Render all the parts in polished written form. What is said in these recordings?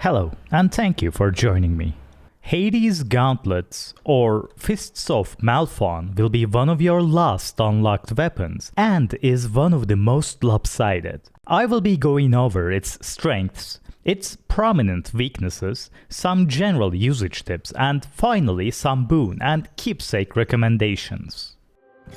Hello, and thank you for joining me. Hades' Gauntlets, or Fists of Malphon, will be one of your last unlocked weapons, and is one of the most lopsided. I will be going over its strengths, its prominent weaknesses, some general usage tips, and finally some boon and keepsake recommendations.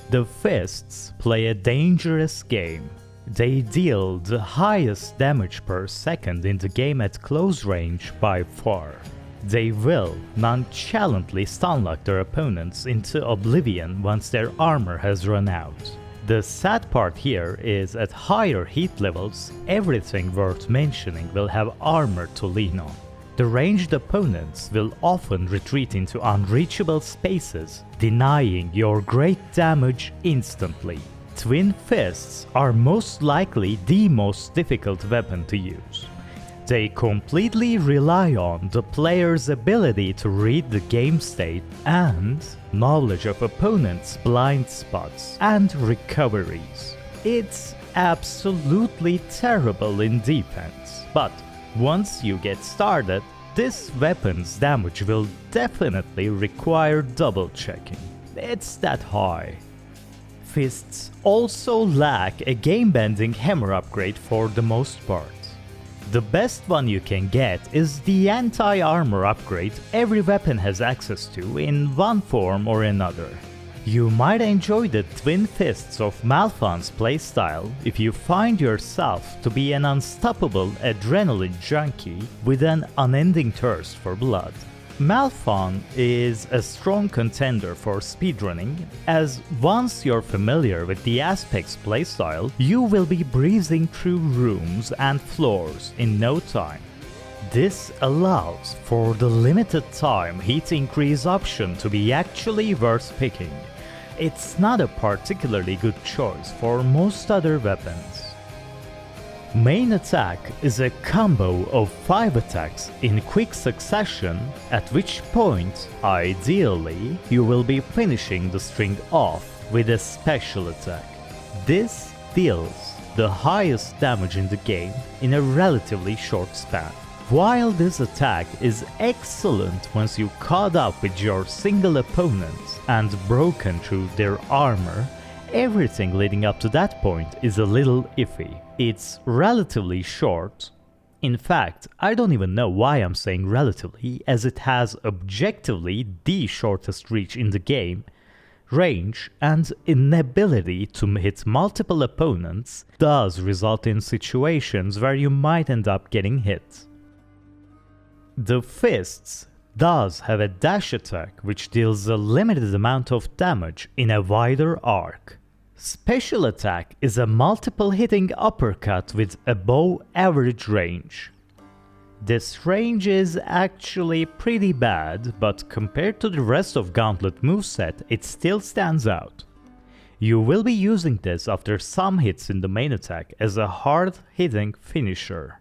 The Fists play a dangerous game. They deal the highest damage per second in the game at close range by far. They will nonchalantly stunlock their opponents into oblivion once their armor has run out. The sad part here is at higher heat levels, everything worth mentioning will have armor to lean on. The ranged opponents will often retreat into unreachable spaces, denying your great damage instantly. Twin Fists are most likely the most difficult weapon to use. They completely rely on the player's ability to read the game state and knowledge of opponents' blind spots and recoveries. It's absolutely terrible in defense, but once you get started, this weapon's damage will definitely require double checking. It's that high. Fists also lack a game-bending hammer upgrade for the most part. The best one you can get is the anti-armor upgrade every weapon has access to in one form or another. You might enjoy the Twin Fists of Malphon's playstyle if you find yourself to be an unstoppable adrenaline junkie with an unending thirst for blood. Malphon is a strong contender for speedrunning, as once you're familiar with the Aspect's playstyle, you will be breezing through rooms and floors in no time. This allows for the limited time heat increase option to be actually worth picking. It's not a particularly good choice for most other weapons. Main attack is a combo of 5 attacks in quick succession, at which point, ideally, you will be finishing the string off with a special attack. This deals the highest damage in the game in a relatively short span. While this attack is excellent once you caught up with your single opponent and broken through their armor, everything leading up to that point is a little iffy. It's relatively short. In fact, I don't even know why I'm saying relatively, as it has objectively the shortest reach in the game. Range and inability to hit multiple opponents does result in situations where you might end up getting hit. The Fists does have a dash attack which deals a limited amount of damage in a wider arc. Special attack is a multiple hitting uppercut with above average range. This range is actually pretty bad, but compared to the rest of Gauntlet moveset, it still stands out. You will be using this after some hits in the main attack as a hard hitting finisher.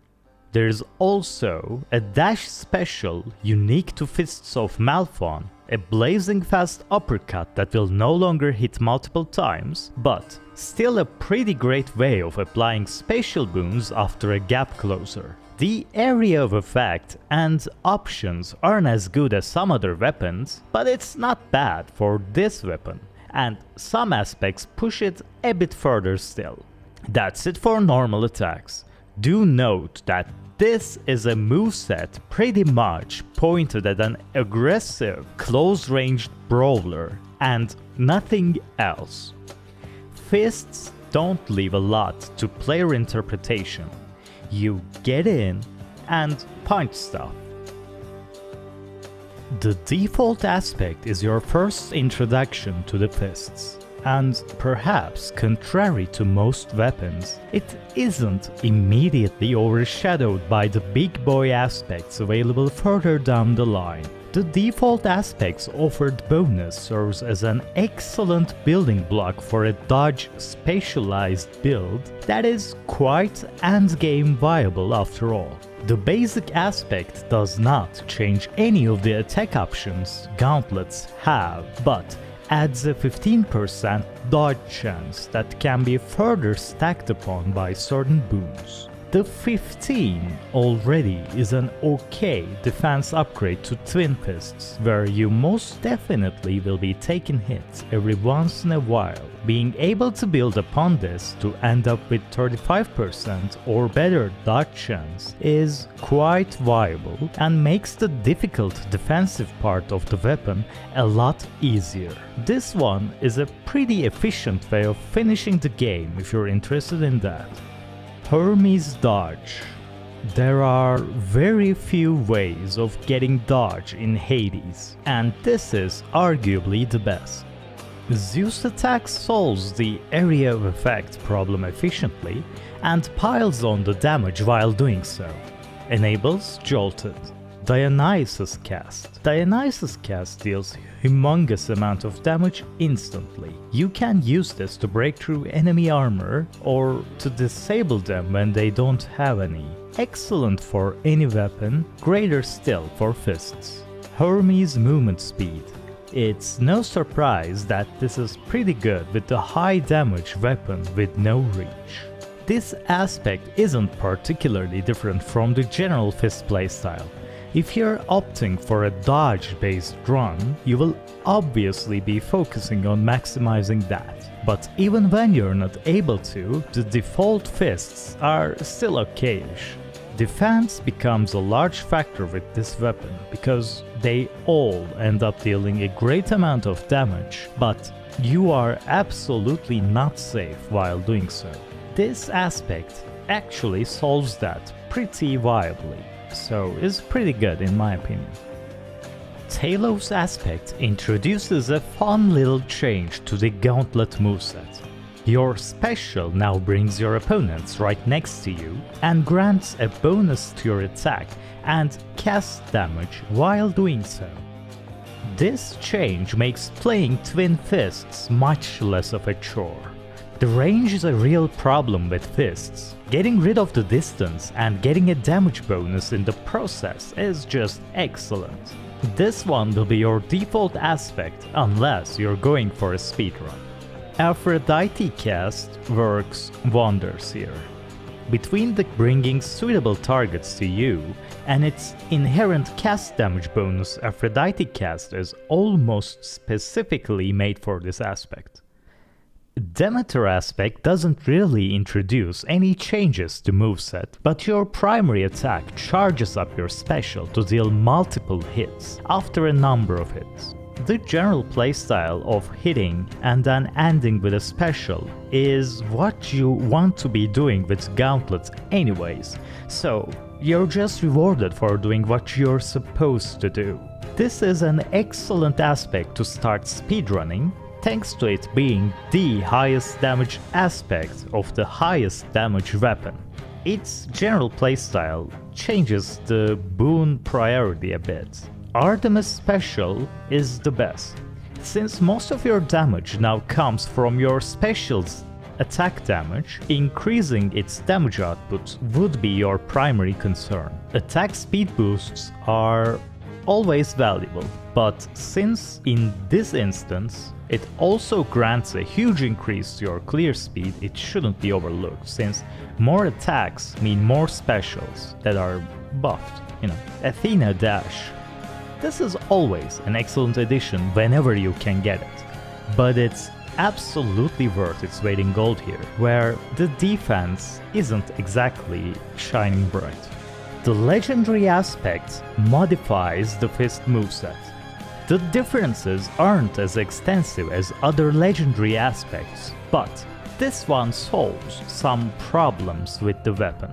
There's also a dash special unique to Fists of Malphon, a blazing fast uppercut that will no longer hit multiple times, but still a pretty great way of applying spatial boons after a gap closer. The area of effect and options aren't as good as some other weapons, but it's not bad for this weapon, and some aspects push it a bit further still. That's it for normal attacks. Do note that this is a moveset pretty much pointed at an aggressive, close-ranged brawler, and nothing else. Fists don't leave a lot to player interpretation. You get in and punch stuff. The default aspect is your first introduction to the Fists. And perhaps, contrary to most weapons, it isn't immediately overshadowed by the big boy aspects available further down the line. The default aspect's offered bonus serves as an excellent building block for a dodge spatialized build that is quite endgame viable after all. The basic aspect does not change any of the attack options Gauntlets have, but adds a 15% dodge chance that can be further stacked upon by certain boons. The 15 already is an okay defense upgrade to Twin Fists, where you most definitely will be taking hits every once in a while. Being able to build upon this to end up with 35% or better dodge chance is quite viable and makes the difficult defensive part of the weapon a lot easier. This one is a pretty efficient way of finishing the game if you're interested in that. Hermes Dodge. There are very few ways of getting dodge in Hades, and this is arguably the best. Zeus attack solves the area of effect problem efficiently and piles on the damage while doing so. Enables Jolted. Dionysus Cast. Dionysus Cast deals humongous amount of damage instantly. You can use this to break through enemy armor or to disable them when they don't have any. Excellent for any weapon, greater still for fists. Hermes movement speed. It's no surprise that this is pretty good with the high damage weapon with no reach. This aspect isn't particularly different from the general fist playstyle. If you're opting for a dodge-based run, you will obviously be focusing on maximizing that. But even when you're not able to, the default fists are still okayish. Defense becomes a large factor with this weapon because they all end up dealing a great amount of damage, but you are absolutely not safe while doing so. This aspect actually solves that pretty viably, so is pretty good in my opinion. Talos Aspect introduces a fun little change to the Gauntlet moveset. Your special now brings your opponents right next to you and grants a bonus to your attack and cast damage while doing so. This change makes playing Twin Fists much less of a chore. The range is a real problem with fists. Getting rid of the distance and getting a damage bonus in the process is just excellent. This one will be your default aspect unless you're going for a speedrun. Aphrodite cast works wonders here. Between the bringing suitable targets to you and its inherent cast damage bonus, Aphrodite cast is almost specifically made for this aspect. Demeter Aspect doesn't really introduce any changes to moveset, but your primary attack charges up your special to deal multiple hits after a number of hits. The general playstyle of hitting and then ending with a special is what you want to be doing with Gauntlets anyways, so you're just rewarded for doing what you're supposed to do. This is an excellent aspect to start speedrunning, thanks to it being the highest damage aspect of the highest damage weapon. Its general playstyle changes the boon priority a bit. Artemis Special is the best, since most of your damage now comes from your special's attack damage. Increasing its damage output would be your primary concern. Attack speed boosts are always valuable, but since in this instance it also grants a huge increase to your clear speed, it shouldn't be overlooked, since more attacks mean more specials that are buffed. Athena Dash. This is always an excellent addition whenever you can get it, but it's absolutely worth its weight in gold here, where the defense isn't exactly shining bright. The Legendary Aspect modifies the fist moveset. The differences aren't as extensive as other Legendary Aspects, but this one solves some problems with the weapon.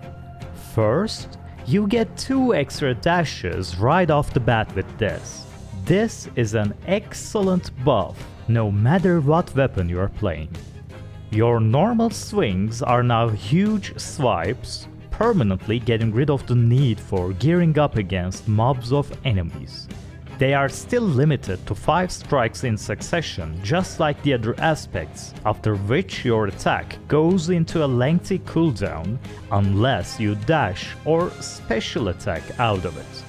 First, you get 2 extra dashes right off the bat with this. This is an excellent buff no matter what weapon you are playing. Your normal swings are now huge swipes, permanently getting rid of the need for gearing up against mobs of enemies. They are still limited to 5 strikes in succession, just like the other aspects, after which your attack goes into a lengthy cooldown unless you dash or special attack out of it.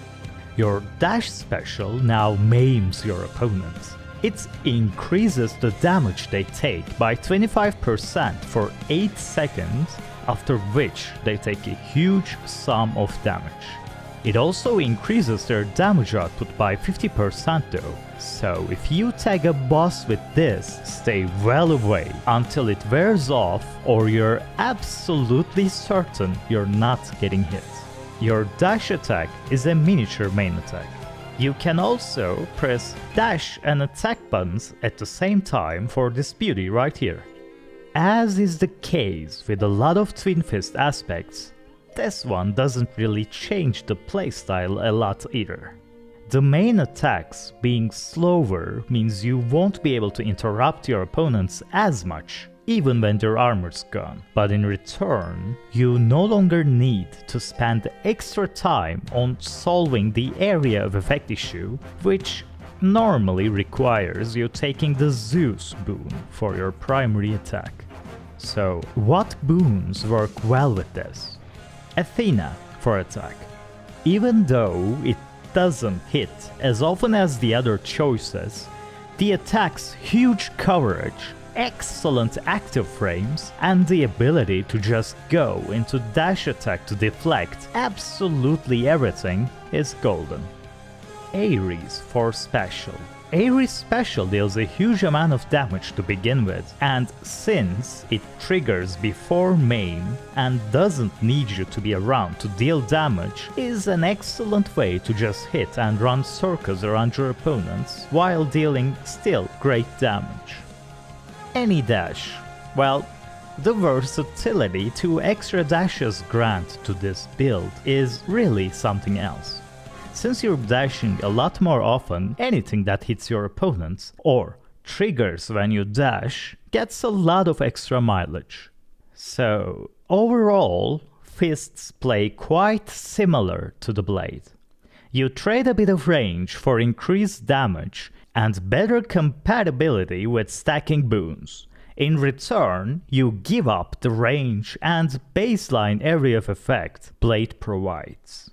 Your dash special now maims your opponent. It increases the damage they take by 25% for 8 seconds after which they take a huge sum of damage. It also increases their damage output by 50% though, so if you tag a boss with this, stay well away until it wears off or you're absolutely certain you're not getting hit. Your dash attack is a miniature main attack. You can also press dash and attack buttons at the same time for this beauty right here. As is the case with a lot of Twin Fist aspects, this one doesn't really change the playstyle a lot either. The main attacks being slower means you won't be able to interrupt your opponents as much, even when their armor's gone. But in return, you no longer need to spend extra time on solving the area of effect issue, which normally requires you taking the Zeus boon for your primary attack. So, what boons work well with this? Athena for attack. Even though it doesn't hit as often as the other choices, the attack's huge coverage, excellent active frames, and the ability to just go into dash attack to deflect absolutely everything is golden. Ares for special. Ares special deals a huge amount of damage to begin with, and since it triggers before main and doesn't need you to be around to deal damage, is an excellent way to just hit and run circles around your opponents while dealing still great damage. Any dash. Well, the versatility 2 extra dashes grant to this build is really something else. Since you're dashing a lot more often, anything that hits your opponents or triggers when you dash gets a lot of extra mileage. So overall, fists play quite similar to the blade. You trade a bit of range for increased damage and better compatibility with stacking boons. In return, you give up the range and baseline area of effect blade provides.